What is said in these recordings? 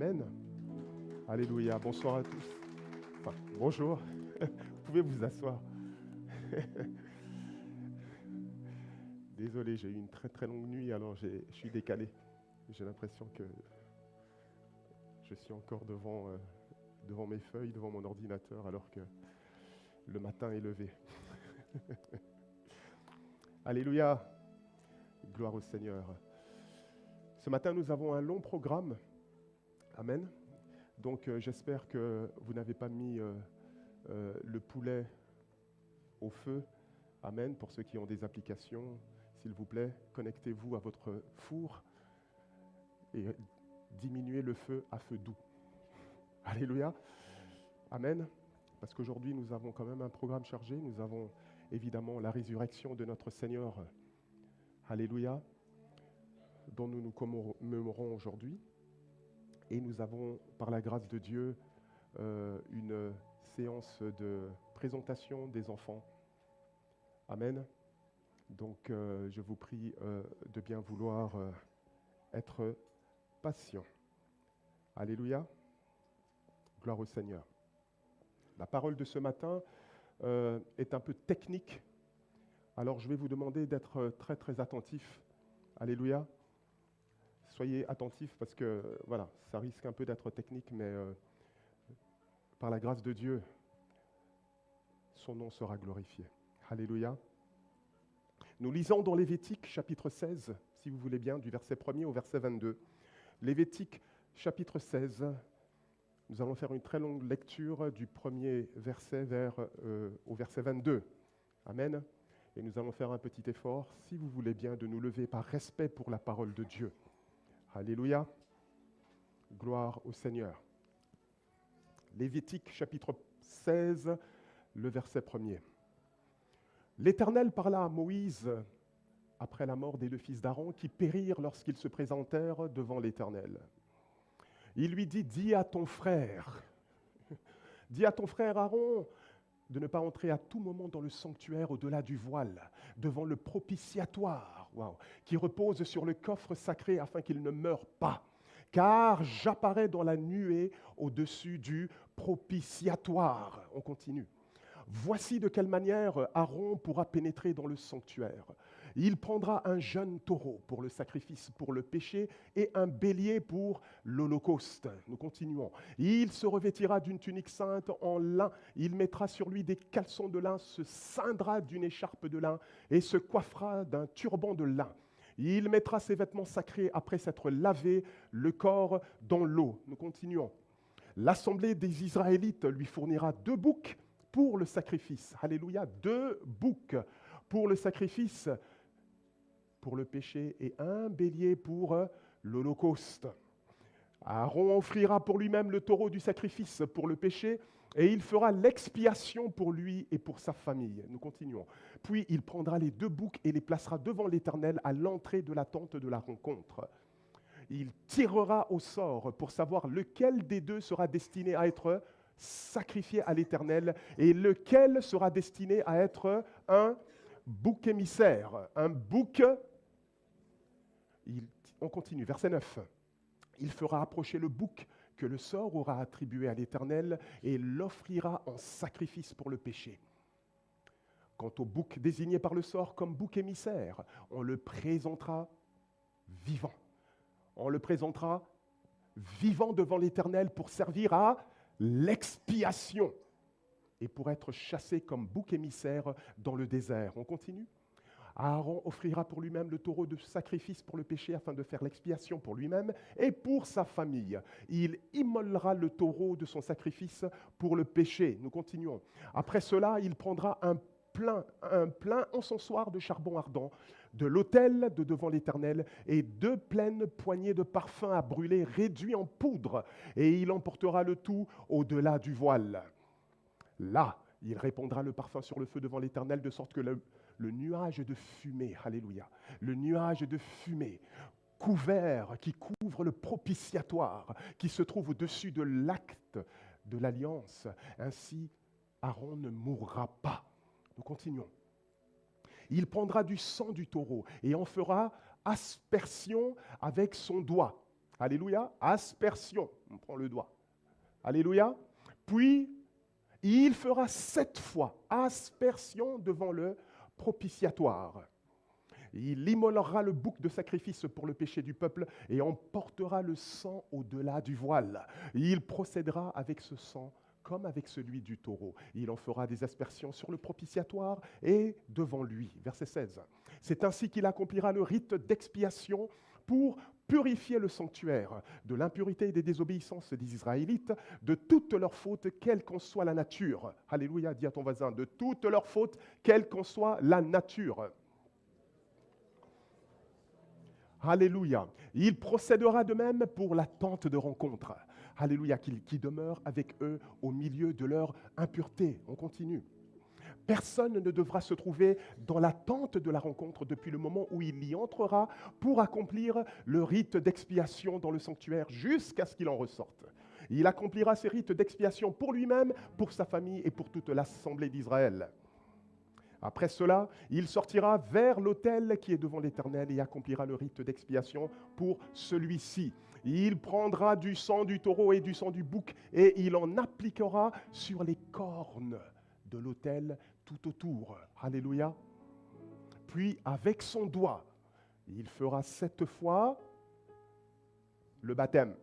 Amen. Alléluia. Bonsoir à tous. Enfin, bonjour. Vous pouvez vous asseoir. Désolé, j'ai eu une très très longue nuit, alors je suis décalé. J'ai l'impression que je suis encore devant mes feuilles, devant mon ordinateur, alors que le matin est levé. Alléluia. Gloire au Seigneur. Ce matin, nous avons un long programme. Amen. Donc, j'espère que vous n'avez pas mis le poulet au feu. Amen. Pour ceux qui ont des applications, s'il vous plaît, connectez-vous à votre four et diminuez le feu à feu doux. Alléluia. Amen. Parce qu'aujourd'hui, nous avons quand même un programme chargé. Nous avons évidemment la résurrection de notre Seigneur. Alléluia. Dont nous nous commémorons aujourd'hui. Et nous avons, par la grâce de Dieu, une séance de présentation des enfants. Amen. Donc, je vous prie de bien vouloir être patient. Alléluia. Gloire au Seigneur. La parole de ce matin est un peu technique. Alors, je vais vous demander d'être très, très attentifs. Alléluia. Soyez attentifs parce que, voilà, ça risque un peu d'être technique, mais par la grâce de Dieu, son nom sera glorifié. Alléluia. Nous lisons dans Lévitique, chapitre 16, si vous voulez bien, du verset 1er au verset 22. Lévitique, chapitre 16, nous allons faire une très longue lecture du premier verset au verset 22. Amen. Et nous allons faire un petit effort, si vous voulez bien, de nous lever par respect pour la parole de Dieu. Alléluia. Gloire au Seigneur. Lévitique, chapitre 16, le verset 1er. L'Éternel parla à Moïse après la mort des deux fils d'Aaron qui périrent lorsqu'ils se présentèrent devant l'Éternel. Il lui dit, dis à ton frère Aaron de ne pas entrer à tout moment dans le sanctuaire au-delà du voile, devant le propitiatoire, qui repose sur le coffre sacré afin qu'il ne meure pas. Car j'apparais dans la nuée au-dessus du propitiatoire. On continue. Voici de quelle manière Aaron pourra pénétrer dans le sanctuaire. Il prendra un jeune taureau pour le sacrifice pour le péché et un bélier pour l'holocauste. Nous continuons. Il se revêtira d'une tunique sainte en lin. Il mettra sur lui des caleçons de lin, se ceindra d'une écharpe de lin et se coiffera d'un turban de lin. Il mettra ses vêtements sacrés après s'être lavé le corps dans l'eau. Nous continuons. L'assemblée des Israélites lui fournira 2 boucs pour le sacrifice. Alléluia, 2 boucs pour le sacrifice, pour le péché, et un bélier pour l'holocauste. Aaron offrira pour lui-même le taureau du sacrifice pour le péché, et il fera l'expiation pour lui et pour sa famille. Nous continuons. Puis il prendra les 2 boucs et les placera devant l'Éternel à l'entrée de la tente de la rencontre. Il tirera au sort pour savoir lequel des 2 sera destiné à être sacrifié à l'Éternel et lequel sera destiné à être un bouc émissaire. Un bouc, on continue, verset 9. Il fera approcher le bouc que le sort aura attribué à l'Éternel et l'offrira en sacrifice pour le péché. Quant au bouc désigné par le sort comme bouc émissaire, on le présentera vivant. On le présentera vivant devant l'Éternel pour servir à l'expiation et pour être chassé comme bouc émissaire dans le désert. On continue. Aaron offrira pour lui-même le taureau de sacrifice pour le péché afin de faire l'expiation pour lui-même et pour sa famille. Il immolera le taureau de son sacrifice pour le péché. Nous continuons. Après cela, il prendra un plein encensoir de charbon ardent de l'autel de devant l'Éternel et 2 pleines poignées de parfum à brûler réduits en poudre, et il emportera le tout au-delà du voile. Là, il répandra le parfum sur le feu devant l'Éternel, de sorte que le nuage de fumée, alléluia, le nuage de fumée qui couvre le propitiatoire, qui se trouve au-dessus de l'acte de l'alliance. Ainsi, Aaron ne mourra pas. Nous continuons. Il prendra du sang du taureau et en fera aspersion avec son doigt. Alléluia. Aspersion. On prend le doigt. Alléluia. Puis, il fera 7 fois aspersion devant le propitiatoire. Il immolera le bouc de sacrifice pour le péché du peuple et emportera le sang au-delà du voile. Il procédera avec ce sang comme avec celui du taureau. Il en fera des aspersions sur le propitiatoire et devant lui. Verset 16. C'est ainsi qu'il accomplira le rite d'expiation pour purifier le sanctuaire de l'impurité et des désobéissances des Israélites, de toutes leurs fautes, quelle qu'en soit la nature. Alléluia, dis à ton voisin, de toutes leurs fautes, quelle qu'en soit la nature. Alléluia. Il procédera de même pour la tente de rencontre. Alléluia, qui demeure avec eux au milieu de leur impureté. On continue. Personne ne devra se trouver dans la tente de la rencontre depuis le moment où il y entrera pour accomplir le rite d'expiation dans le sanctuaire jusqu'à ce qu'il en ressorte. Il accomplira ces rites d'expiation pour lui-même, pour sa famille et pour toute l'assemblée d'Israël. Après cela, il sortira vers l'autel qui est devant l'Éternel et accomplira le rite d'expiation pour celui-ci. Il prendra du sang du taureau et du sang du bouc et il en appliquera sur les cornes de l'autel tout autour. Alléluia. Puis, avec son doigt, il fera 7 fois le baptême.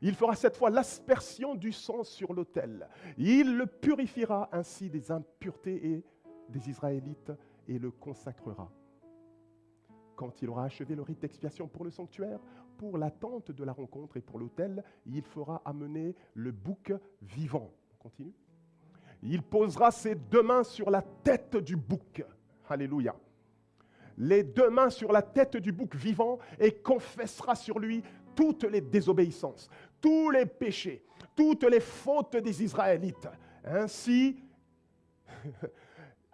Il fera 7 fois l'aspersion du sang sur l'autel. Il le purifiera ainsi des impuretés et des Israélites et le consacrera. Quand il aura achevé le rite d'expiation pour le sanctuaire, pour la tente de la rencontre et pour l'autel, il fera amener le bouc vivant. On continue. Il posera ses 2 mains sur la tête du bouc. Alléluia. Les 2 mains sur la tête du bouc vivant et confessera sur lui toutes les désobéissances, tous les péchés, toutes les fautes des Israélites. Ainsi,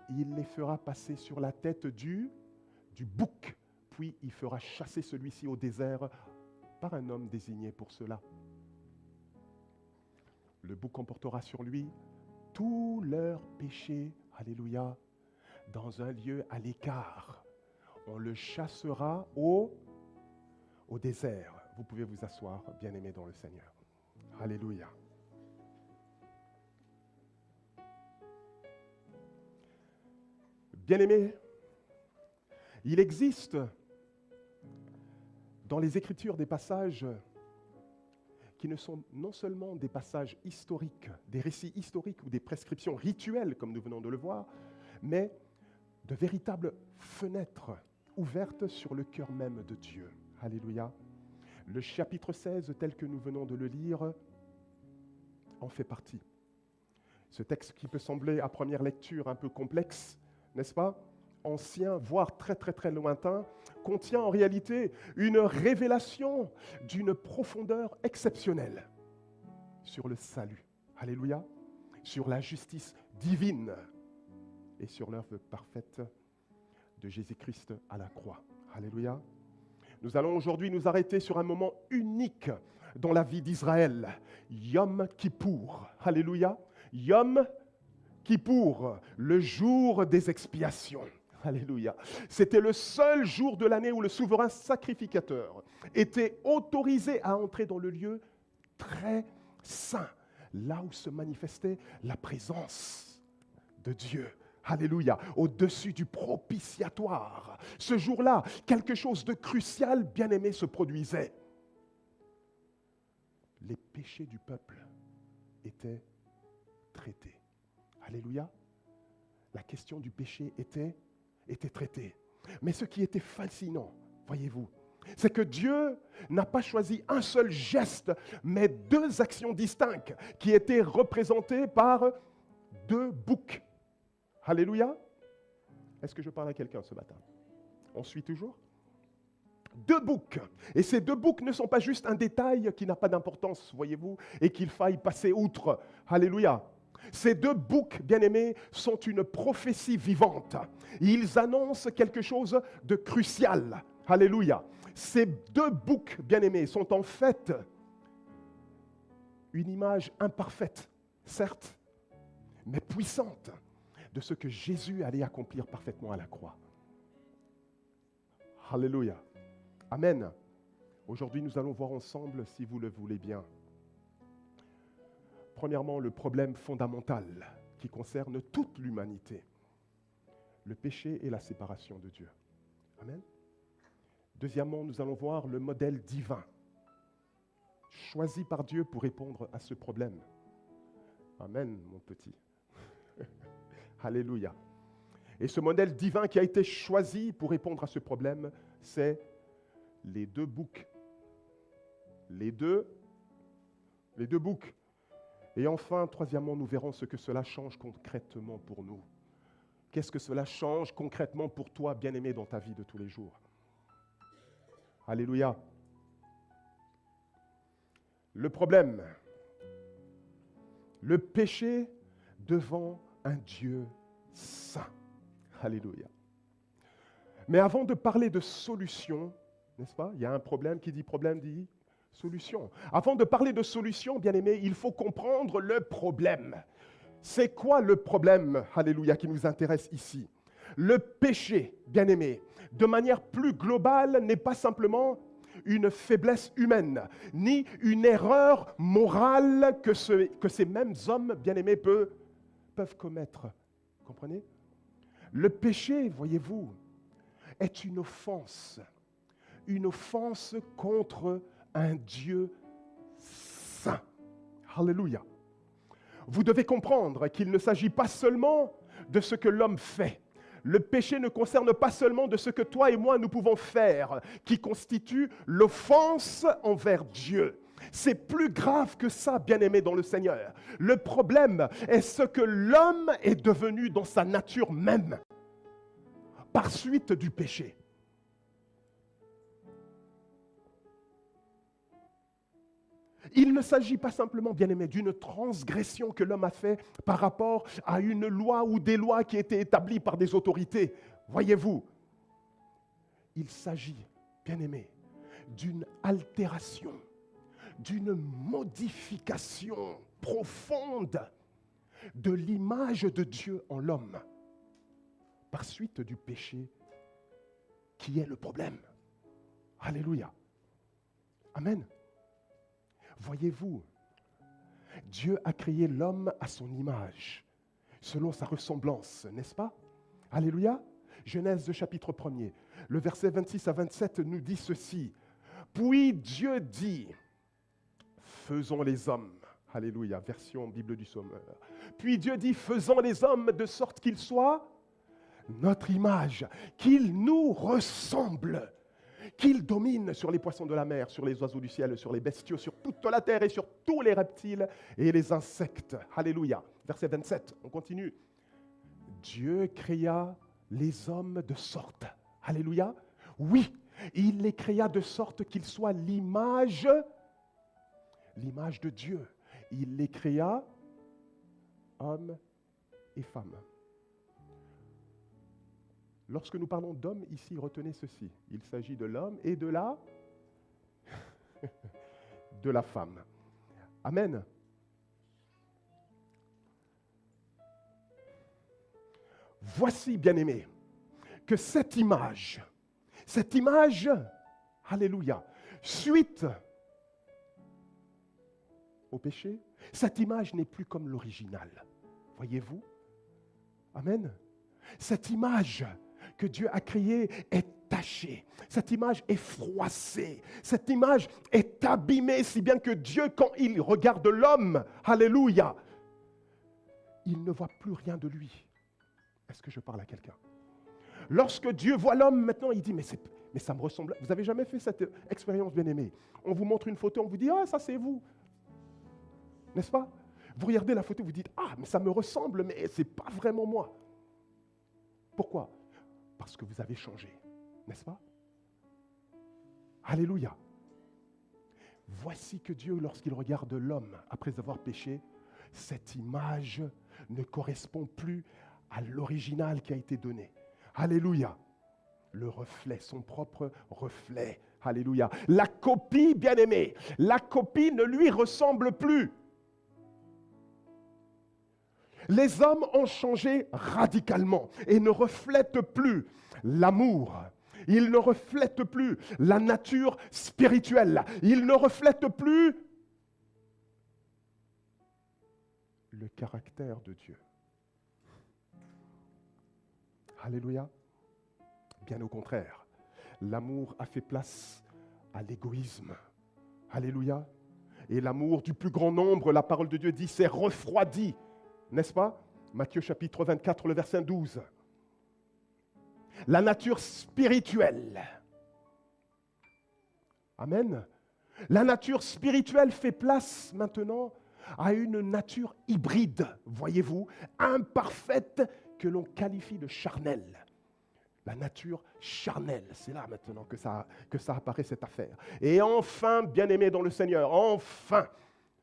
il les fera passer sur la tête du bouc, puis il fera chasser celui-ci au désert par un homme désigné pour cela. Le bouc emportera sur lui tous leurs péchés, alléluia, dans un lieu à l'écart. On le chassera au désert. Vous pouvez vous asseoir, bien-aimés dans le Seigneur. Alléluia. Bien-aimés, il existe dans les Écritures des passages qui ne sont non seulement des passages historiques, des récits historiques ou des prescriptions rituelles, comme nous venons de le voir, mais de véritables fenêtres ouvertes sur le cœur même de Dieu. Alléluia. Le chapitre 16, tel que nous venons de le lire, en fait partie. Ce texte qui peut sembler à première lecture un peu complexe, n'est-ce pas? Ancien, voire très très très lointain, contient en réalité une révélation d'une profondeur exceptionnelle sur le salut. Alléluia. Sur la justice divine et sur l'œuvre parfaite de Jésus-Christ à la croix. Alléluia. Nous allons aujourd'hui nous arrêter sur un moment unique dans la vie d'Israël. Yom Kippour. Alléluia. Yom Kippour, le jour des expiations. Alléluia. C'était le seul jour de l'année où le souverain sacrificateur était autorisé à entrer dans le lieu très saint, là où se manifestait la présence de Dieu. Alléluia, au-dessus du propitiatoire. Ce jour-là, quelque chose de crucial, bien-aimé, se produisait. Les péchés du peuple étaient traités. Alléluia. La question du péché était traitée. Mais ce qui était fascinant, voyez-vous, c'est que Dieu n'a pas choisi un seul geste, mais 2 actions distinctes qui étaient représentées par 2 boucs. Alléluia. Est-ce que je parle à quelqu'un ce matin? On suit toujours? 2 boucs. Et ces 2 boucs ne sont pas juste un détail qui n'a pas d'importance, voyez-vous, et qu'il faille passer outre. Alléluia. Ces 2 boucs, bien-aimés, sont une prophétie vivante. Ils annoncent quelque chose de crucial. Alléluia. Ces 2 boucs, bien-aimés, sont en fait une image imparfaite, certes, mais puissante, de ce que Jésus allait accomplir parfaitement à la croix. Alléluia. Amen. Aujourd'hui, nous allons voir ensemble, si vous le voulez bien, premièrement, le problème fondamental qui concerne toute l'humanité, le péché et la séparation de Dieu. Amen. Deuxièmement, nous allons voir le modèle divin, choisi par Dieu pour répondre à ce problème. Amen, mon petit. Alléluia. Et ce modèle divin qui a été choisi pour répondre à ce problème, c'est les deux boucs. Les deux boucs. Et enfin, troisièmement, nous verrons ce que cela change concrètement pour nous. Qu'est-ce que cela change concrètement pour toi, bien-aimé, dans ta vie de tous les jours? Alléluia. Le problème, le péché devant un Dieu saint. Alléluia. Mais avant de parler de solution, n'est-ce pas? Il y a un problème qui dit problème, dit solution. Avant de parler de solution, bien-aimé, il faut comprendre le problème. C'est quoi le problème, alléluia, qui nous intéresse ici? Le péché, bien-aimé, de manière plus globale, n'est pas simplement une faiblesse humaine, ni une erreur morale que ces mêmes hommes, bien-aimés, peuvent commettre. Comprenez? Le péché, voyez-vous, est une offense contre un Dieu saint. Alléluia. Vous devez comprendre qu'il ne s'agit pas seulement de ce que l'homme fait. Le péché ne concerne pas seulement de ce que toi et moi nous pouvons faire, qui constitue l'offense envers Dieu. C'est plus grave que ça, bien-aimé dans le Seigneur. Le problème est ce que l'homme est devenu dans sa nature même, par suite du péché. Il ne s'agit pas simplement, bien-aimé, d'une transgression que l'homme a fait par rapport à une loi ou des lois qui étaient établies par des autorités. Voyez-vous, il s'agit, bien-aimé, d'une altération, d'une modification profonde de l'image de Dieu en l'homme par suite du péché qui est le problème. Alléluia. Amen. Voyez-vous, Dieu a créé l'homme à son image, selon sa ressemblance, n'est-ce pas? Alléluia. Genèse chapitre 1er, le verset 26 à 27 nous dit ceci. Puis Dieu dit, faisons les hommes. Alléluia, version Bible du Sommeur. Puis Dieu dit, faisons les hommes de sorte qu'ils soient notre image, qu'ils nous ressemblent, qu'ils dominent sur les poissons de la mer, sur les oiseaux du ciel, sur les bestiaux, sur toute la terre et sur tous les reptiles et les insectes. Alléluia. Verset 27, on continue. Dieu créa les hommes de sorte. Alléluia. Oui, il les créa de sorte qu'ils soient l'image de Dieu. Il les créa hommes et femmes. Lorsque nous parlons d'homme, ici, retenez ceci. Il s'agit de l'homme et de la femme. Amen. Voici, bien-aimés, que cette image, alléluia, suite au péché, cette image n'est plus comme l'original. Voyez-vous? Amen. Cette image que Dieu a créée est tachée. Cette image est froissée. Cette image est abîmée, si bien que Dieu, quand il regarde l'homme, alléluia, il ne voit plus rien de lui. Est-ce que je parle à quelqu'un? Lorsque Dieu voit l'homme, maintenant, il dit, mais ça me ressemble. Vous n'avez jamais fait cette expérience, bien-aimée? On vous montre une photo, on vous dit, ah, ça c'est vous. N'est-ce pas? Vous regardez la photo, vous dites, ah, mais ça me ressemble, mais ce n'est pas vraiment moi. Pourquoi? Parce que vous avez changé, n'est-ce pas? Alléluia. Voici que Dieu, lorsqu'il regarde l'homme après avoir péché, cette image ne correspond plus à l'original qui a été donné. Alléluia. Le reflet, son propre reflet. Alléluia. La copie, bien-aimée, la copie ne lui ressemble plus. Les hommes ont changé radicalement et ne reflètent plus l'amour. Il ne reflète plus la nature spirituelle. Il ne reflète plus le caractère de Dieu. Alléluia. Bien au contraire, l'amour a fait place à l'égoïsme. Alléluia. Et l'amour du plus grand nombre, la parole de Dieu dit, s'est refroidi. N'est-ce pas? Matthieu chapitre 24, le verset 12. La nature spirituelle. Amen. La nature spirituelle fait place maintenant à une nature hybride, voyez-vous, imparfaite, que l'on qualifie de charnelle. La nature charnelle, c'est là maintenant que ça apparaît cette affaire. Et enfin, bien-aimés dans le Seigneur, enfin,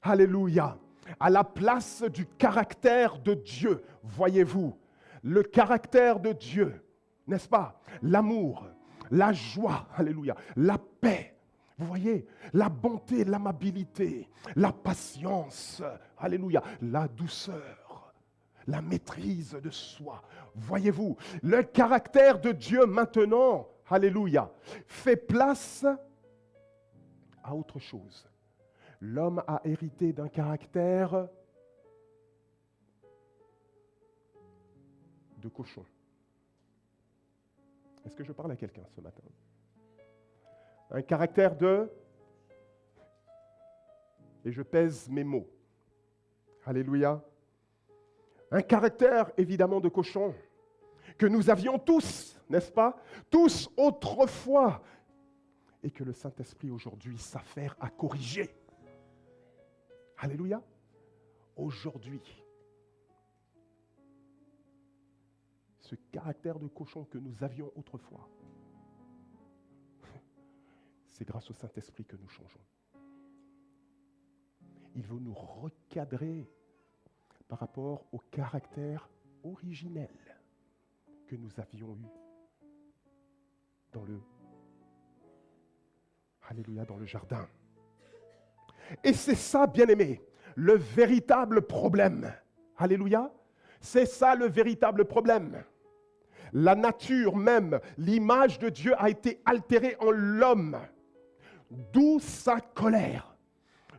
alléluia, à la place du caractère de Dieu, voyez-vous, le caractère de Dieu, n'est-ce pas? L'amour, la joie, alléluia, la paix. Vous voyez, la bonté, l'amabilité, la patience, alléluia, la douceur, la maîtrise de soi. Voyez-vous, le caractère de Dieu maintenant, alléluia, fait place à autre chose. L'homme a hérité d'un caractère de cochon. Est-ce que je parle à quelqu'un ce matin? Un caractère de... Et je pèse mes mots. Alléluia. Un caractère évidemment de cochon que nous avions tous, n'est-ce pas? Tous autrefois. Et que le Saint-Esprit aujourd'hui s'affaire à corriger. Alléluia. Aujourd'hui, ce caractère de cochon que nous avions autrefois, c'est grâce au Saint-Esprit que nous changeons. Il veut nous recadrer par rapport au caractère originel que nous avions eu dans le jardin. Et c'est ça, bien-aimé, le véritable problème. Alléluia. C'est ça le véritable problème. La nature même, l'image de Dieu a été altérée en l'homme. D'où sa colère.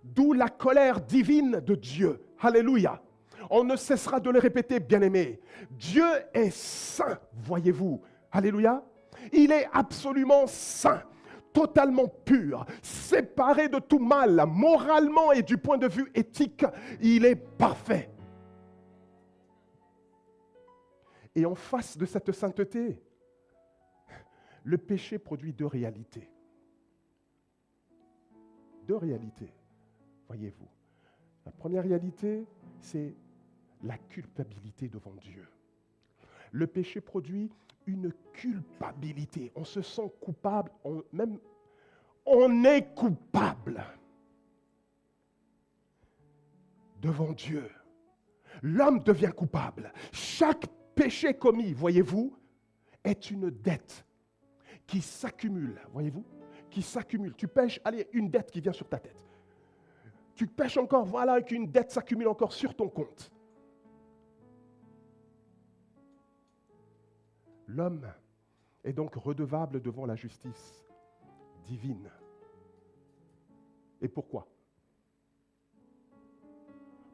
D'où la colère divine de Dieu. Alléluia. On ne cessera de le répéter, bien-aimés. Dieu est saint, voyez-vous. Alléluia. Il est absolument saint, totalement pur, séparé de tout mal, moralement et du point de vue éthique, il est parfait. Et en face de cette sainteté, le péché produit deux réalités. Deux réalités, voyez-vous. La première réalité, c'est la culpabilité devant Dieu. Le péché produit une culpabilité. On se sent coupable, on est coupable devant Dieu. L'homme devient coupable. Chaque péché commis, voyez-vous, est une dette qui s'accumule, voyez-vous, qui s'accumule. Tu pêches, allez, une dette qui vient sur ta tête. Tu pêches encore, voilà qu'une dette s'accumule encore sur ton compte. L'homme est donc redevable devant la justice divine. Et pourquoi?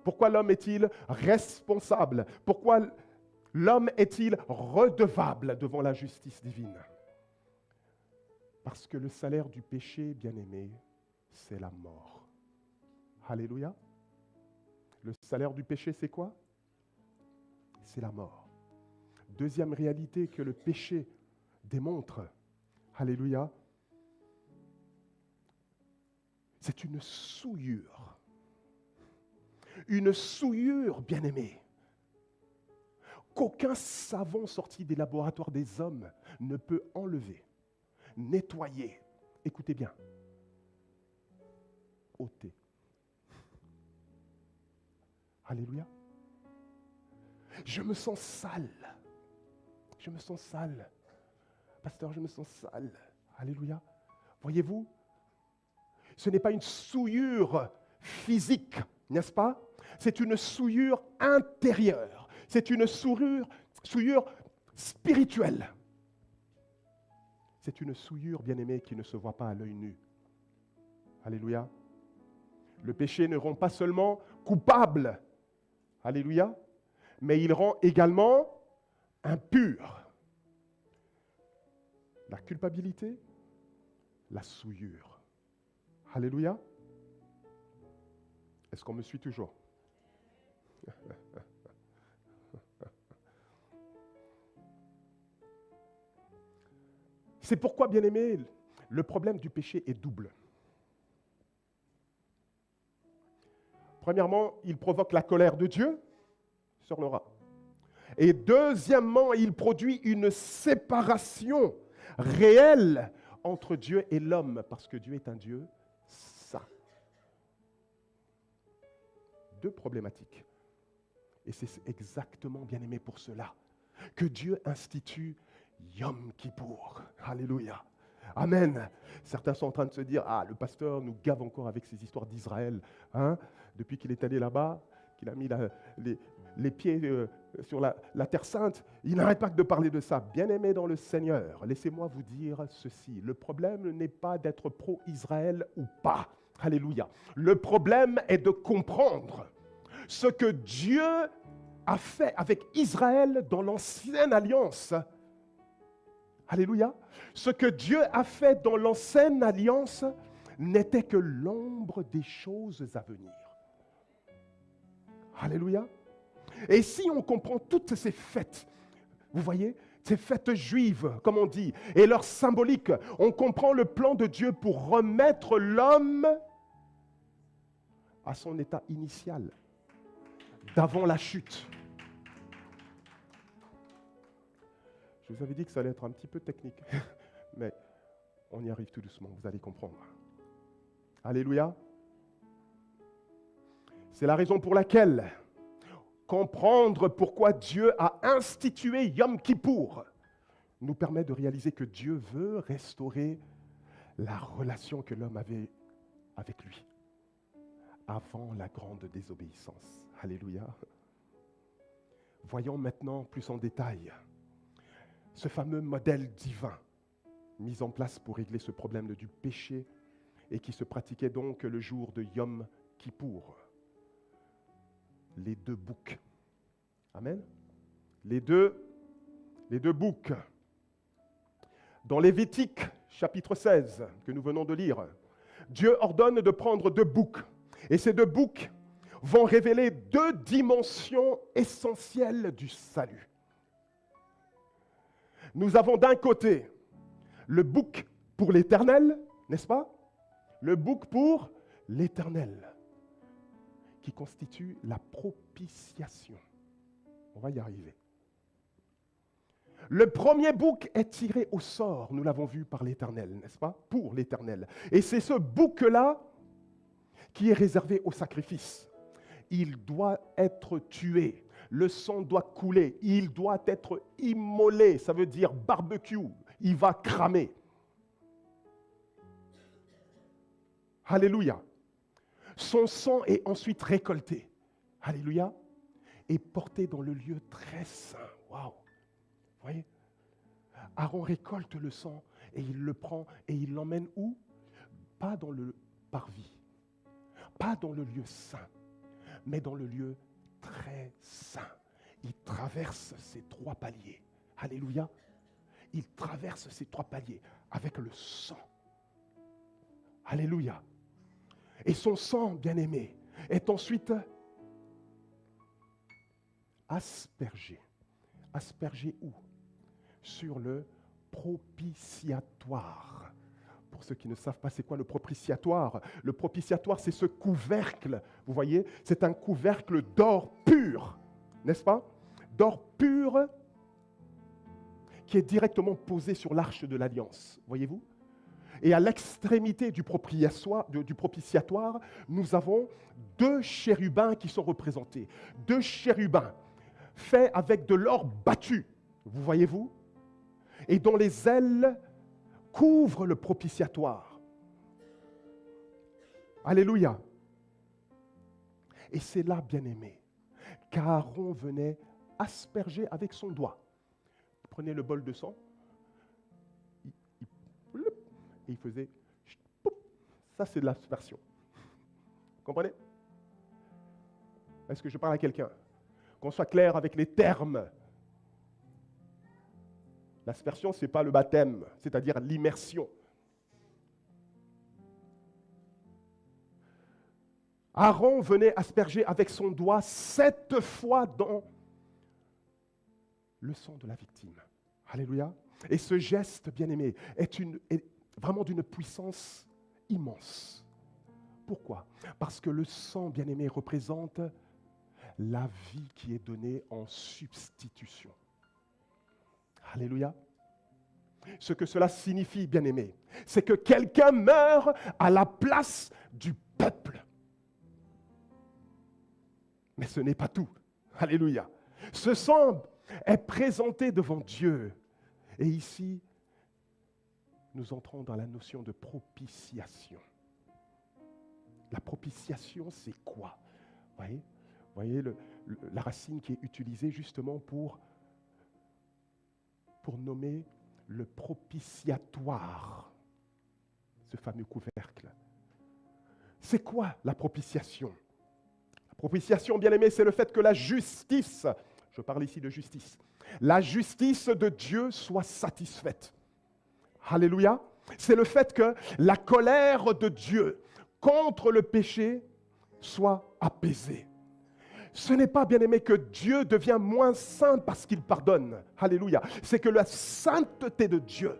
Pourquoi l'homme est-il responsable? Pourquoi l'homme est-il redevable devant la justice divine? Parce que le salaire du péché, bien-aimé, c'est la mort. Alléluia. Le salaire du péché, c'est quoi? C'est la mort. Deuxième réalité que le péché démontre, alléluia, c'est une souillure. Une souillure, bien-aimée, qu'aucun savon sorti des laboratoires des hommes ne peut enlever, nettoyer. Écoutez bien, ôter. Alléluia. Je me sens sale. Je me sens sale. Pasteur, je me sens sale. Alléluia. Voyez-vous, ce n'est pas une souillure physique, n'est-ce pas? C'est une souillure intérieure. C'est une souillure spirituelle. C'est une souillure, bien-aimé, qui ne se voit pas à l'œil nu. Alléluia. Le péché ne rend pas seulement coupable, alléluia, mais il rend également impur. La culpabilité, la souillure. Alléluia. Est-ce qu'on me suit toujours? C'est pourquoi, bien-aimé, le problème du péché est double. Premièrement, il provoque la colère de Dieu sur le rat. Et deuxièmement, il produit une séparation réelle entre Dieu et l'homme, parce que Dieu est un Dieu saint. Deux problématiques. Et c'est exactement, bien-aimé, pour cela que Dieu institue Yom Kippour. Alléluia. Amen. Certains sont en train de se dire, ah, le pasteur nous gave encore avec ces histoires d'Israël. Hein? Depuis qu'il est allé là-bas, qu'il a mis les pieds sur la terre sainte, il n'arrête pas de parler de ça. Bien-aimés dans le Seigneur, laissez-moi vous dire ceci. Le problème n'est pas d'être pro-Israël ou pas. Alléluia. Le problème est de comprendre ce que Dieu a fait avec Israël dans l'ancienne alliance. Alléluia. Ce que Dieu a fait dans l'ancienne alliance n'était que l'ombre des choses à venir. Alléluia. Et si on comprend toutes ces fêtes, vous voyez, ces fêtes juives, comme on dit, et leur symbolique, on comprend le plan de Dieu pour remettre l'homme à son état initial, d'avant la chute. Je vous avais dit que ça allait être un petit peu technique, mais on y arrive tout doucement, vous allez comprendre. Alléluia. C'est la raison pour laquelle comprendre pourquoi Dieu a institué Yom Kippour nous permet de réaliser que Dieu veut restaurer la relation que l'homme avait avec lui avant la grande désobéissance. Alléluia. Voyons maintenant plus en détail ce fameux modèle divin mis en place pour régler ce problème du péché et qui se pratiquait donc le jour de Yom Kippour. Les deux boucs. Amen. Les deux boucs. Dans Lévitique, chapitre 16, que nous venons de lire, Dieu ordonne de prendre deux boucs. Et ces deux boucs vont révéler deux dimensions essentielles du salut. Nous avons d'un côté le bouc pour l'Éternel, n'est-ce pas? Le bouc pour l'Éternel, qui constitue la propitiation. On va y arriver. Le premier bouc est tiré au sort, nous l'avons vu par l'Éternel, n'est-ce pas? Pour l'Éternel. Et c'est ce bouc-là qui est réservé au sacrifice. Il doit être tué. Le sang doit couler, il doit être immolé, ça veut dire barbecue, il va cramer. Alléluia. Son sang est ensuite récolté, alléluia, et porté dans le lieu très saint. Waouh! Vous voyez? Aaron récolte le sang et il le prend et il l'emmène où? Pas dans le parvis, pas dans le lieu saint, mais dans le lieu très saint. Il traverse ces trois paliers. Alléluia. Il traverse ces trois paliers avec le sang. Alléluia. Et son sang, bien-aimé, est ensuite aspergé. Aspergé où? Sur le propitiatoire. Pour ceux qui ne savent pas c'est quoi le propitiatoire, le propitiatoire c'est ce couvercle, vous voyez, c'est un couvercle d'or pur, n'est-ce pas? D'or pur qui est directement posé sur l'arche de l'alliance, voyez-vous? Et à l'extrémité du propitiatoire, nous avons deux chérubins qui sont représentés. Deux chérubins faits avec de l'or battu, vous voyez-vous? Et dont les ailes couvrent le propitiatoire. Alléluia. Et c'est là, bien-aimé, qu'Aaron venait asperger avec son doigt. Prenez le bol de sang, il et il faisait poup. Ça, c'est de l'aspersion. Vous comprenez? Est-ce que je parle à quelqu'un? Qu'on soit clair avec les termes. L'aspersion, ce n'est pas le baptême, c'est-à-dire l'immersion. Aaron venait asperger avec son doigt 7 fois dans le sang de la victime. Alléluia. Et ce geste, bien-aimé, est vraiment d'une puissance immense. Pourquoi? Parce que le sang, bien-aimé, représente la vie qui est donnée en substitution. Alléluia. Ce que cela signifie, bien-aimé, c'est que quelqu'un meurt à la place du peuple. Mais ce n'est pas tout. Alléluia. Ce sang est présenté devant Dieu. Et ici, nous entrons dans la notion de propitiation. La propitiation, c'est quoi? Vous voyez la racine qui est utilisée justement pour nommer le propitiatoire, ce fameux couvercle. C'est quoi la propitiation? La propitiation, bien aimé, c'est le fait que la justice, je parle ici de justice, la justice de Dieu soit satisfaite. Alléluia. C'est le fait que la colère de Dieu contre le péché soit apaisée. Ce n'est pas, bien aimé, que Dieu devient moins saint parce qu'il pardonne. Alléluia. C'est que la sainteté de Dieu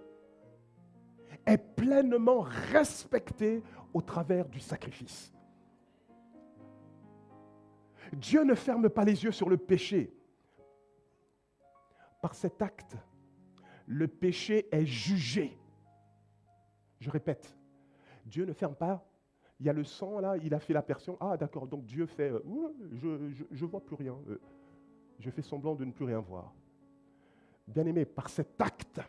est pleinement respectée au travers du sacrifice. Dieu ne ferme pas les yeux sur le péché. Par cet acte, le péché est jugé. Je répète, Dieu ne ferme pas. Il y a le sang là, il a fait l'aspersion. Ah d'accord, donc Dieu fait, je ne vois plus rien. Je fais semblant de ne plus rien voir. Bien-aimé, par cet acte,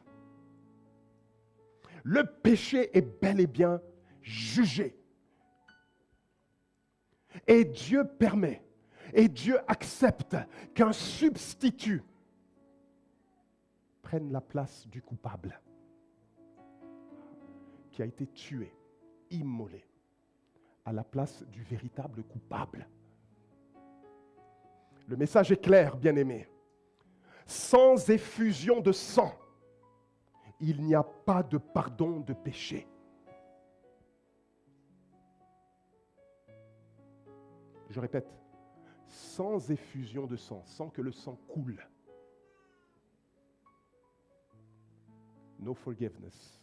le péché est bel et bien jugé. Et Dieu permet, et Dieu accepte qu'un substitut prenne la place du coupable qui a été tué, immolé, à la place du véritable coupable. Le message est clair, bien-aimé. Sans effusion de sang, il n'y a pas de pardon de péché. Je répète, sans effusion de sang, sans que le sang coule. No forgiveness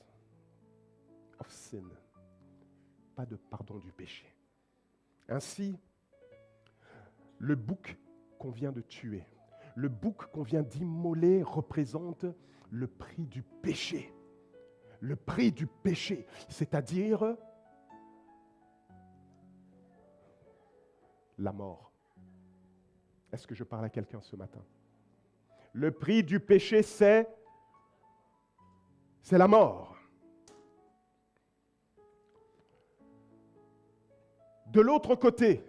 of sin. Pas de pardon du péché. Ainsi, le bouc qu'on vient de tuer, le bouc qu'on vient d'immoler représente le prix du péché. Le prix du péché, c'est-à-dire la mort. Est-ce que je parle à quelqu'un ce matin? Le prix du péché, c'est la mort. De l'autre côté,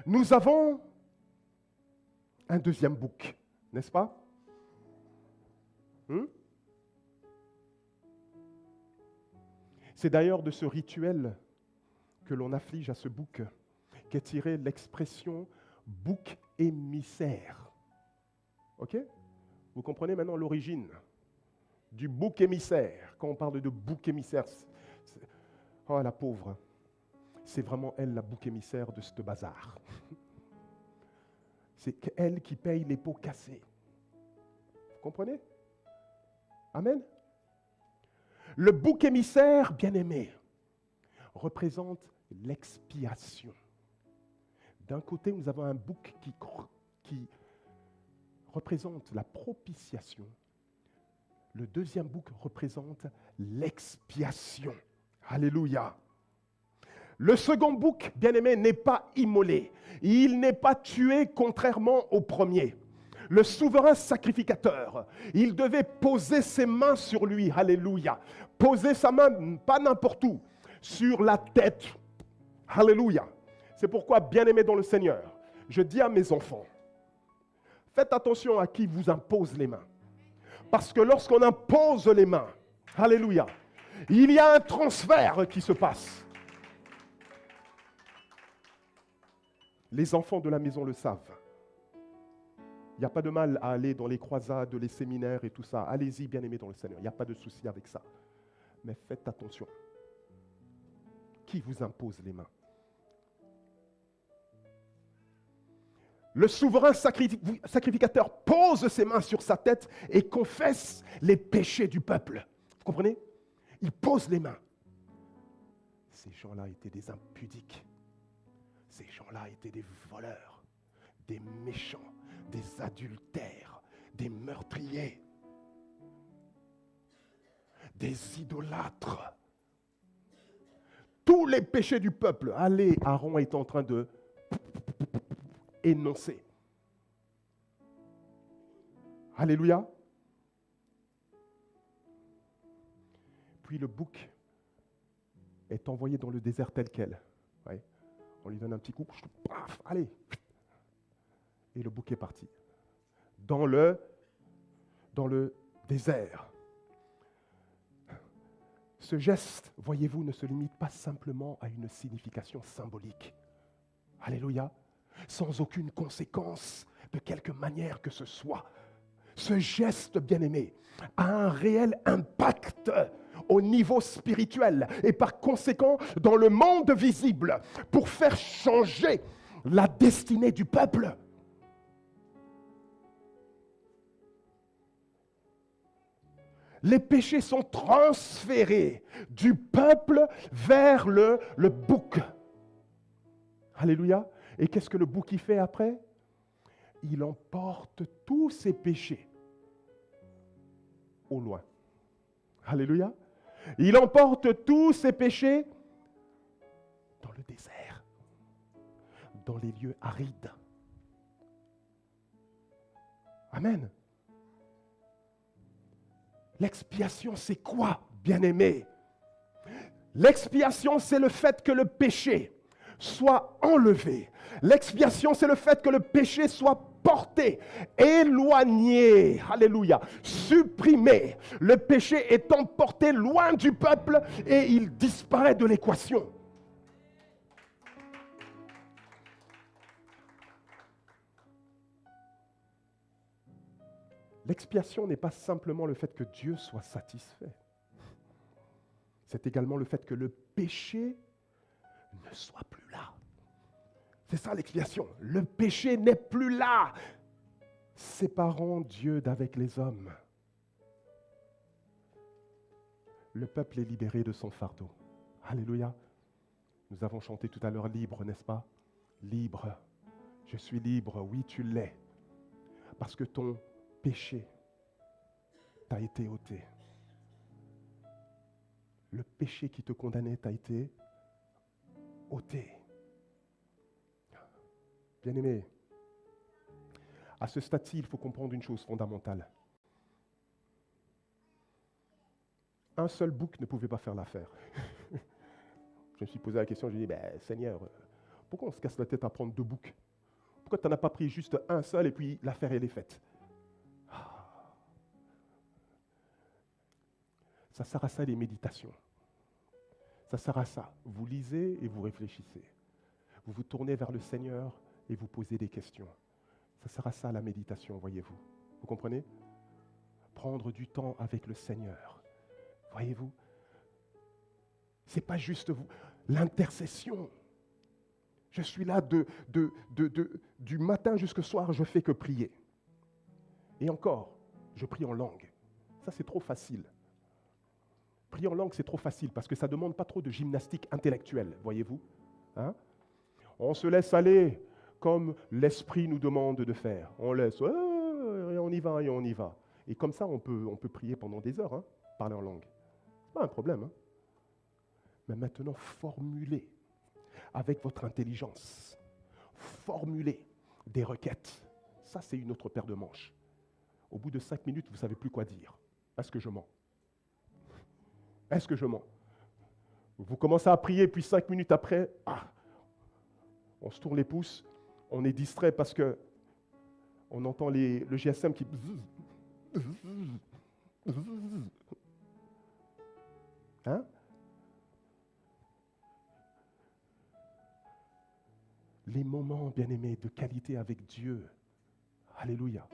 nous avons un deuxième bouc, n'est-ce pas? C'est d'ailleurs de ce rituel que l'on afflige à ce bouc qu'est tirée l'expression bouc émissaire. Ok? Vous comprenez maintenant l'origine du bouc émissaire. Quand on parle de bouc émissaire, oh la pauvre, c'est vraiment elle la bouc émissaire de ce bazar. C'est elle qui paye les pots cassés. Vous comprenez? Amen. Le bouc émissaire, bien-aimé, représente l'expiation. D'un côté, nous avons un bouc qui représente la propitiation. Le deuxième bouc représente l'expiation. Alléluia. Le second bouc, bien-aimé, n'est pas immolé. Il n'est pas tué contrairement au premier. Le souverain sacrificateur, il devait poser ses mains sur lui. Alléluia. Poser sa main, pas n'importe où, sur la tête. Alléluia. C'est pourquoi, bien-aimé dans le Seigneur, je dis à mes enfants, faites attention à qui vous impose les mains. Parce que lorsqu'on impose les mains, alléluia, Il y a un transfert qui se passe. Les enfants de la maison le savent. Il n'y a pas de mal à aller dans les croisades, les séminaires et tout ça. Allez-y, bien-aimés dans le Seigneur. Il n'y a pas de souci avec ça. Mais faites attention. Qui vous impose les mains? Le souverain sacrificateur pose ses mains sur sa tête et confesse les péchés du peuple. Vous comprenez? Il pose les mains. Ces gens-là étaient des impudiques. Ces gens-là étaient des voleurs, des méchants, des adultères, des meurtriers, des idolâtres. Tous les péchés du peuple. Allez, Aaron est en train de énoncer. Alléluia. Puis le bouc est envoyé dans le désert tel quel. Ouais. On lui donne un petit coup, paf, allez. Et le bouc est parti. Dans le désert. Ce geste, voyez-vous, ne se limite pas simplement à une signification symbolique. Alléluia. Sans aucune conséquence, de quelque manière que ce soit. Ce geste, bien-aimé, a un réel impact au niveau spirituel et par conséquent dans le monde visible pour faire changer la destinée du peuple. Les péchés sont transférés du peuple vers le bouc. Alléluia. Et qu'est-ce que le bouc y fait après? Il emporte tous ses péchés au loin. Alléluia. Il emporte tous ses péchés dans le désert, dans les lieux arides. Amen. L'expiation, c'est quoi, bien-aimé? L'expiation, c'est le fait que le péché soit enlevé. L'expiation, c'est le fait que le péché soit porté, éloigné, alléluia, supprimé. Le péché est emporté loin du peuple et il disparaît de l'équation. L'expiation n'est pas simplement le fait que Dieu soit satisfait. C'est également le fait que le péché ne soit plus là. C'est ça l'expiation. Le péché n'est plus là, séparant Dieu d'avec les hommes. Le peuple est libéré de son fardeau. Alléluia. Nous avons chanté tout à l'heure libre, n'est-ce pas? Libre. Je suis libre. Oui, tu l'es. Parce que ton péché t'a été ôté. Le péché qui te condamnait t'a été ôté. Bien-aimé, à ce stade-ci, il faut comprendre une chose fondamentale. Un seul bouc ne pouvait pas faire l'affaire. Je me suis posé la question, je me suis dit, Seigneur, pourquoi on se casse la tête à prendre 2 boucs? Pourquoi tu n'en as pas pris juste un seul et puis l'affaire elle est faite? Ça sert à ça les méditations. Ça sert à ça. Vous lisez et vous réfléchissez. Vous vous tournez vers le Seigneur et vous posez des questions. Ça sert à ça la méditation, voyez-vous. Vous comprenez? Prendre du temps avec le Seigneur. Voyez-vous? Ce n'est pas juste vous. L'intercession. Je suis là du matin jusqu'au soir, je ne fais que prier. Et encore, je prie en langue. Ça, c'est trop facile. Prier en langue, c'est trop facile parce que ça ne demande pas trop de gymnastique intellectuelle, voyez-vous. Hein? On se laisse aller comme l'Esprit nous demande de faire. On laisse, et on y va, et on y va. Et comme ça, on peut prier pendant des heures, hein, parler en langue. Ce n'est pas un problème. Hein. Mais maintenant, formulez avec votre intelligence. Formulez des requêtes. Ça, c'est une autre paire de manches. Au bout de 5 minutes, vous ne savez plus quoi dire. Est-ce que je mens? Est-ce que je mens? Vous commencez à prier, puis 5 minutes après, on se tourne les pouces, on est distrait parce que on entend le GSM qui... Hein? Les moments, bien-aimés, de qualité avec Dieu, alléluia,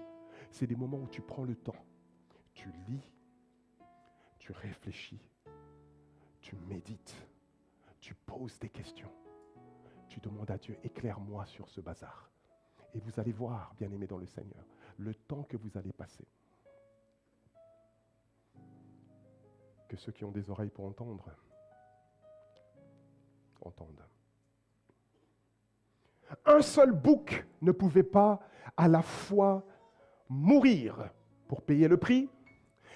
c'est des moments où tu prends le temps, tu lis, tu réfléchis, tu médites, tu poses des questions, tu demandes à Dieu, éclaire-moi sur ce bazar. Et vous allez voir, bien-aimés dans le Seigneur, le temps que vous allez passer. Que ceux qui ont des oreilles pour entendre, entendent. Un seul bouc ne pouvait pas à la fois mourir pour payer le prix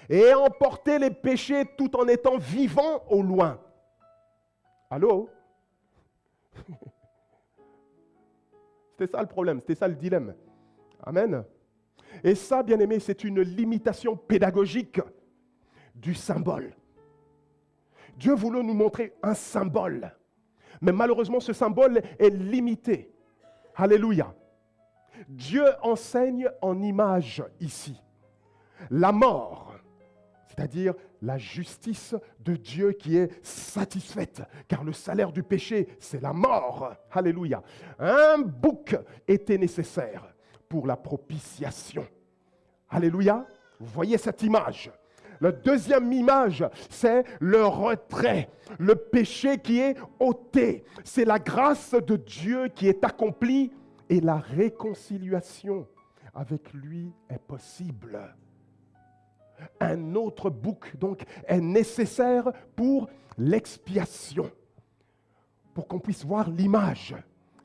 et emporter les péchés tout en étant vivant au loin. Allô? C'était ça le problème, c'était ça le dilemme. Amen. Et ça, bien aimé, c'est une limitation pédagogique du symbole. Dieu voulait nous montrer un symbole, mais malheureusement, ce symbole est limité. Alléluia. Dieu enseigne en image ici. La mort, c'est-à-dire la justice de Dieu qui est satisfaite, car le salaire du péché, c'est la mort. Alléluia. Un bouc était nécessaire pour la propitiation. Alléluia. Vous voyez cette image. La deuxième image, c'est le retrait, le péché qui est ôté. C'est la grâce de Dieu qui est accomplie et la réconciliation avec lui est possible. Un autre bouc, donc, est nécessaire pour l'expiation, pour qu'on puisse voir l'image.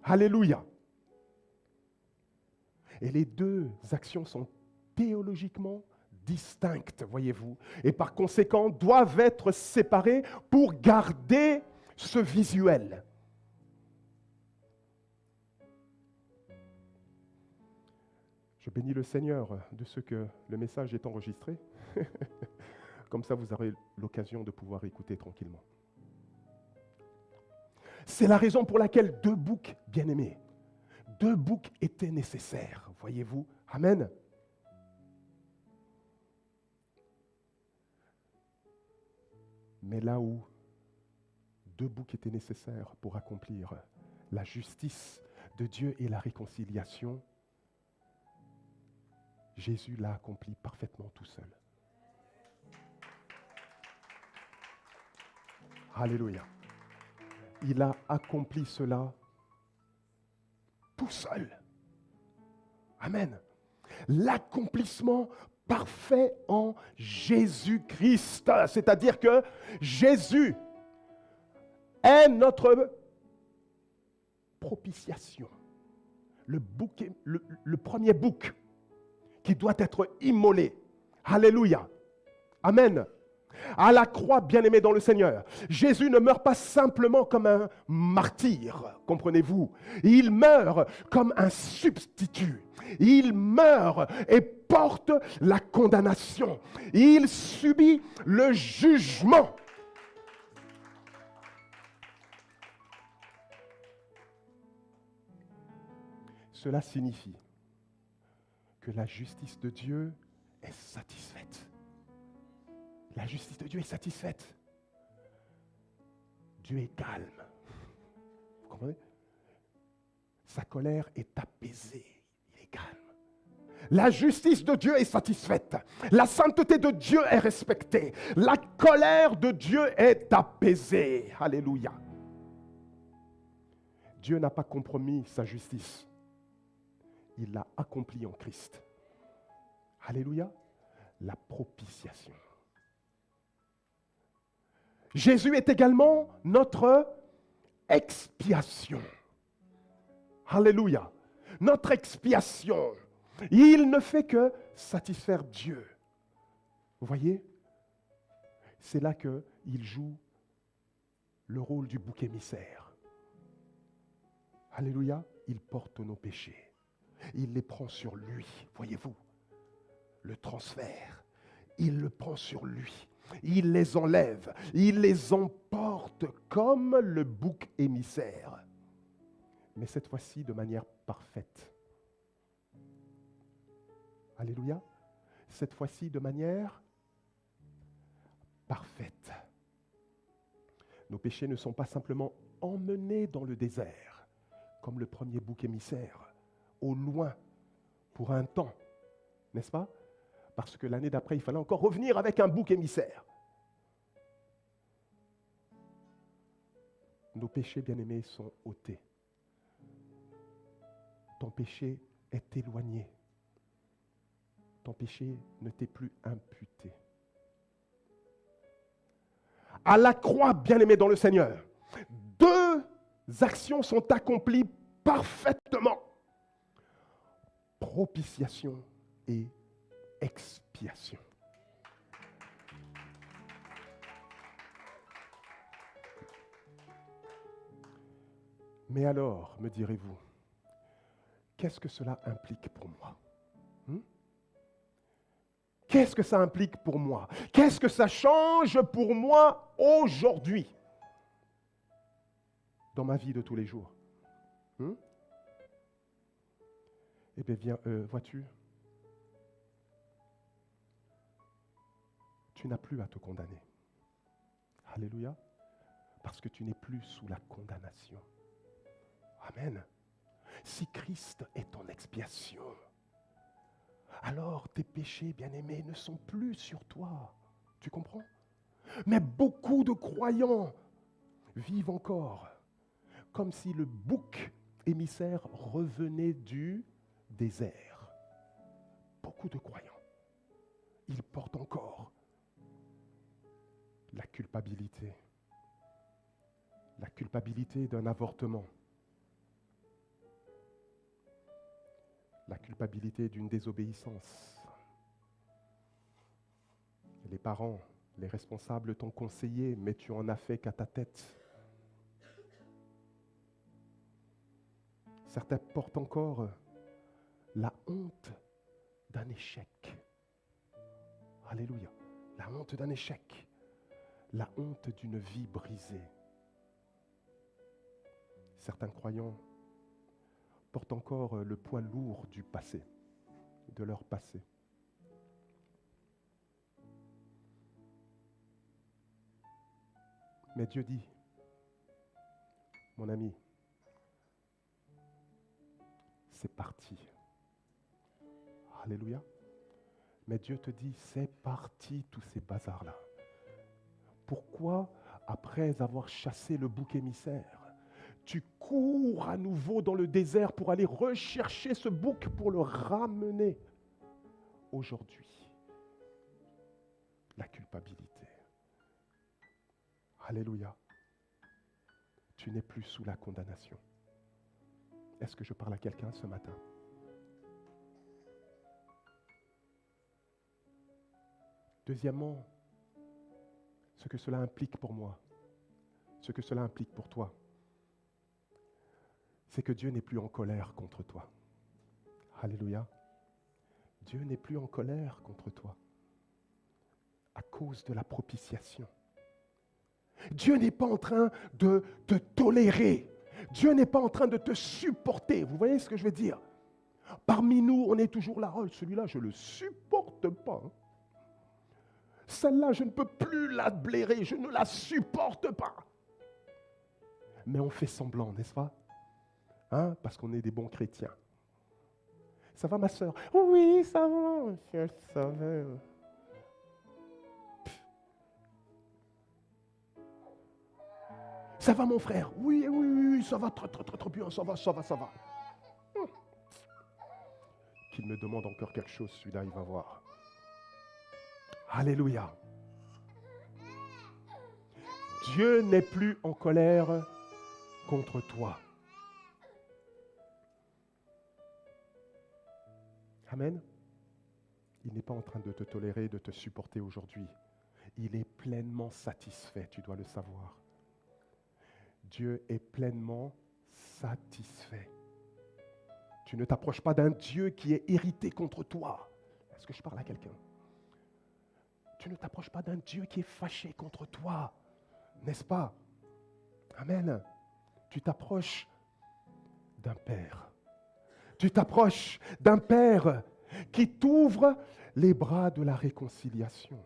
Alléluia. Et les deux actions sont théologiquement distinctes, voyez-vous, et par conséquent doivent être séparées pour garder ce visuel. Je bénis le Seigneur de ce que le message est enregistré. Comme ça, vous aurez l'occasion de pouvoir écouter tranquillement. C'est la raison pour laquelle deux boucs, bien-aimés, deux boucs étaient nécessaires, voyez-vous. Amen. Mais là où deux boucs étaient nécessaires pour accomplir la justice de Dieu et la réconciliation, Jésus l'a accompli parfaitement tout seul. Alléluia. Il a accompli cela tout seul. Amen. L'accomplissement parfait en Jésus-Christ. C'est-à-dire que Jésus est notre propitiation. Le premier bouc qui doit être immolé. Alléluia. Amen. À la croix, bien-aimé dans le Seigneur, Jésus ne meurt pas simplement comme un martyr, comprenez-vous. Il meurt comme un substitut. Il meurt et porte la condamnation. Il subit le jugement. Cela signifie que la justice de Dieu est satisfaite. La justice de Dieu est satisfaite. Dieu est calme. Vous comprenez? Sa colère est apaisée. Il est calme. La justice de Dieu est satisfaite. La sainteté de Dieu est respectée. La colère de Dieu est apaisée. Alléluia. Dieu n'a pas compromis sa justice. Il l'a accomplie en Christ. Alléluia. La propitiation. Jésus est également notre expiation. Alléluia. Notre expiation. Il ne fait que satisfaire Dieu. Vous voyez? C'est là qu'il joue le rôle du bouc émissaire. Alléluia. Il porte nos péchés. Il les prend sur lui. Voyez-vous? Le transfert. Il le prend sur lui. Il les enlève, il les emporte comme le bouc émissaire. Mais cette fois-ci de manière parfaite. Alléluia. Cette fois-ci de manière parfaite. Nos péchés ne sont pas simplement emmenés dans le désert, comme le premier bouc émissaire, au loin, pour un temps, n'est-ce pas? Parce que l'année d'après, il fallait encore revenir avec un bouc émissaire. Nos péchés, bien-aimés, sont ôtés. Ton péché est éloigné. Ton péché ne t'est plus imputé. À la croix, bien-aimé dans le Seigneur, deux actions sont accomplies parfaitement. Propitiation et expiation. Mais alors, me direz-vous, qu'est-ce que cela implique pour moi? Qu'est-ce que ça implique pour moi? Qu'est-ce que ça change pour moi aujourd'hui, dans ma vie de tous les jours? Eh bien, vois-tu, tu n'as plus à te condamner. Alléluia. Parce que tu n'es plus sous la condamnation. Amen. Si Christ est ton expiation, alors tes péchés, bien-aimés, ne sont plus sur toi. Tu comprends? Mais beaucoup de croyants vivent encore comme si le bouc émissaire revenait du désert. Beaucoup de croyants, ils portent encore la culpabilité d'un avortement, la culpabilité d'une désobéissance. Les parents, les responsables t'ont conseillé, mais tu en as fait qu'à ta tête. Certains portent encore la honte d'un échec. Alléluia. La honte d'un échec. La honte d'une vie brisée. Certains croyants portent encore le poids lourd du passé, de leur passé. Mais Dieu dit, mon ami, c'est parti. Alléluia. Mais Dieu te dit, c'est parti tous ces bazars-là. Pourquoi, après avoir chassé le bouc émissaire, tu cours à nouveau dans le désert pour aller rechercher ce bouc pour le ramener aujourd'hui? La culpabilité. Alléluia. Tu n'es plus sous la condamnation. Est-ce que je parle à quelqu'un ce matin? Deuxièmement, ce que cela implique pour moi, ce que cela implique pour toi, c'est que Dieu n'est plus en colère contre toi. Alléluia. Dieu n'est plus en colère contre toi à cause de la propitiation. Dieu n'est pas en train de te tolérer. Dieu n'est pas en train de te supporter. Vous voyez ce que je veux dire? Parmi nous, on est toujours là. Oh, celui-là, je ne le supporte pas. Celle-là, je ne peux plus la blairer. Je ne la supporte pas. Mais on fait semblant, n'est-ce pas? Parce qu'on est des bons chrétiens. Ça va, ma sœur? Oui, ça va. Ça va. Ça va, mon frère? Oui, ça va très bien, ça va. Qu'il me demande encore quelque chose, celui-là, il va voir. Alléluia. Dieu n'est plus en colère contre toi. Amen. Il n'est pas en train de te tolérer, de te supporter aujourd'hui. Il est pleinement satisfait, tu dois le savoir. Dieu est pleinement satisfait. Tu ne t'approches pas d'un Dieu qui est irrité contre toi. Est-ce que je parle à quelqu'un? Tu ne t'approches pas d'un Dieu qui est fâché contre toi, n'est-ce pas? Amen. Tu t'approches d'un Père. Tu t'approches d'un Père qui t'ouvre les bras de la réconciliation.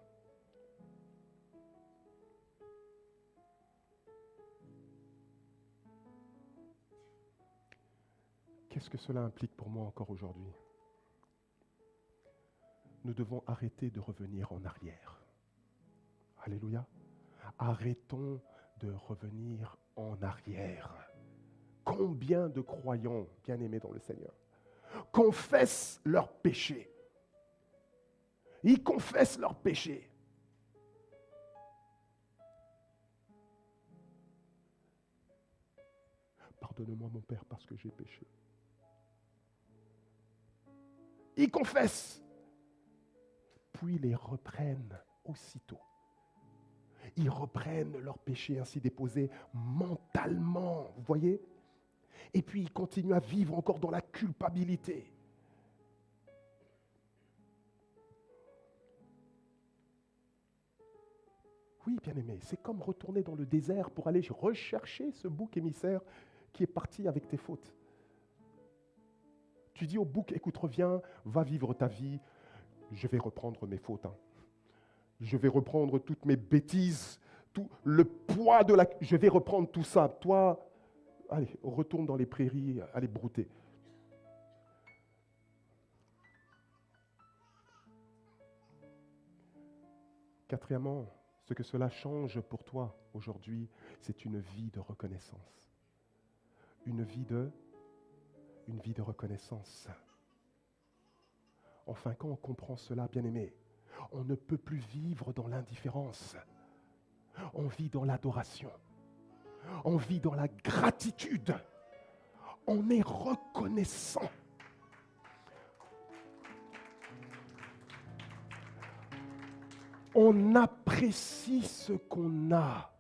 Qu'est-ce que cela implique pour moi encore aujourd'hui? Nous devons arrêter de revenir en arrière. Alléluia. Arrêtons de revenir en arrière. Combien de croyants, bien-aimés dans le Seigneur, confessent leurs péchés. Ils confessent leurs péchés. Pardonne-moi, mon Père, parce que j'ai péché. Ils confessent, puis les reprennent aussitôt. Ils reprennent leurs péchés ainsi déposés mentalement, vous voyez? Et puis ils continuent à vivre encore dans la culpabilité. Oui, bien-aimé, c'est comme retourner dans le désert pour aller rechercher ce bouc émissaire qui est parti avec tes fautes. Tu dis au bouc, écoute, reviens, va vivre ta vie, je vais reprendre mes fautes. Je vais reprendre toutes mes bêtises, tout le poids de la... Je vais reprendre tout ça. Toi, allez, retourne dans les prairies, allez brouter. Quatrièmement, ce que cela change pour toi aujourd'hui, c'est une vie de reconnaissance. Une vie de reconnaissance. Enfin, quand on comprend cela, bien-aimé, on ne peut plus vivre dans l'indifférence. On vit dans l'adoration. On vit dans la gratitude. On est reconnaissant. On apprécie ce qu'on a.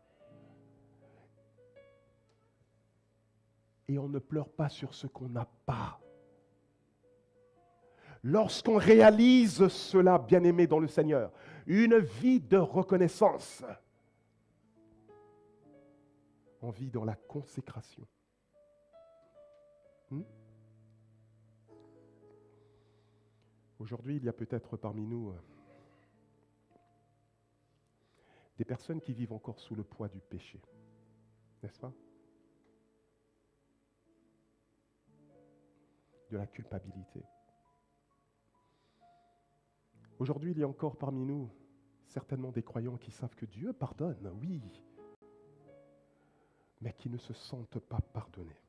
Et on ne pleure pas sur ce qu'on n'a pas. Lorsqu'on réalise cela, bien-aimé dans le Seigneur, une vie de reconnaissance, on vit dans la consécration. Aujourd'hui, il y a peut-être parmi nous des personnes qui vivent encore sous le poids du péché, n'est-ce pas? De la culpabilité. Aujourd'hui, il y a encore parmi nous certainement des croyants qui savent que Dieu pardonne, oui, mais qui ne se sentent pas pardonnés.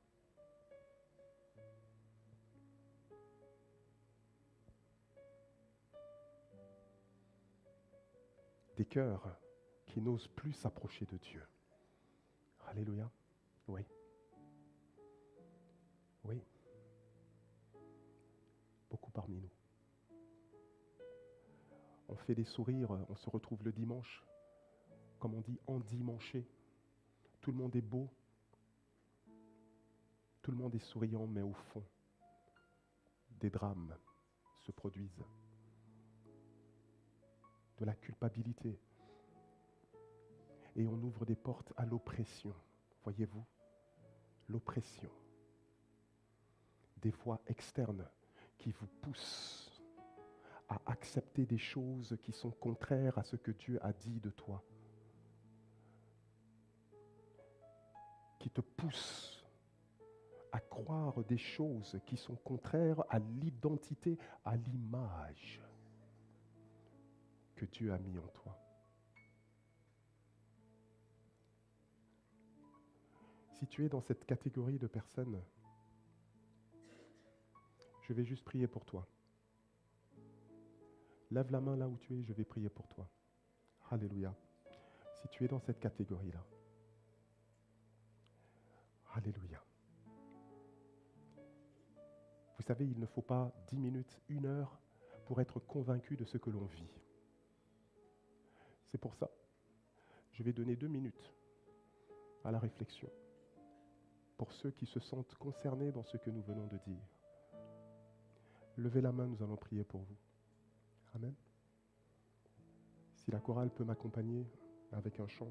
Des cœurs qui n'osent plus s'approcher de Dieu. Alléluia. Oui. Oui. Beaucoup parmi nous. On fait des sourires, on se retrouve le dimanche, comme on dit, endimanché. Tout le monde est beau, tout le monde est souriant, mais au fond, des drames se produisent. De la culpabilité. Et on ouvre des portes à l'oppression. Voyez-vous, l'oppression. Des voix externes qui vous poussent à accepter des choses qui sont contraires à ce que Dieu a dit de toi. Qui te poussent à croire des choses qui sont contraires à l'identité, à l'image que Dieu a mis en toi. Si tu es dans cette catégorie de personnes, je vais juste prier pour toi. Lève la main là où tu es, je vais prier pour toi. Alléluia. Si tu es dans cette catégorie-là. Alléluia. Vous savez, il ne faut pas 10 minutes, 1 heure pour être convaincu de ce que l'on vit. C'est pour ça, je vais donner 2 minutes à la réflexion pour ceux qui se sentent concernés dans ce que nous venons de dire. Levez la main, nous allons prier pour vous. Amen. Si la chorale peut m'accompagner avec un chant.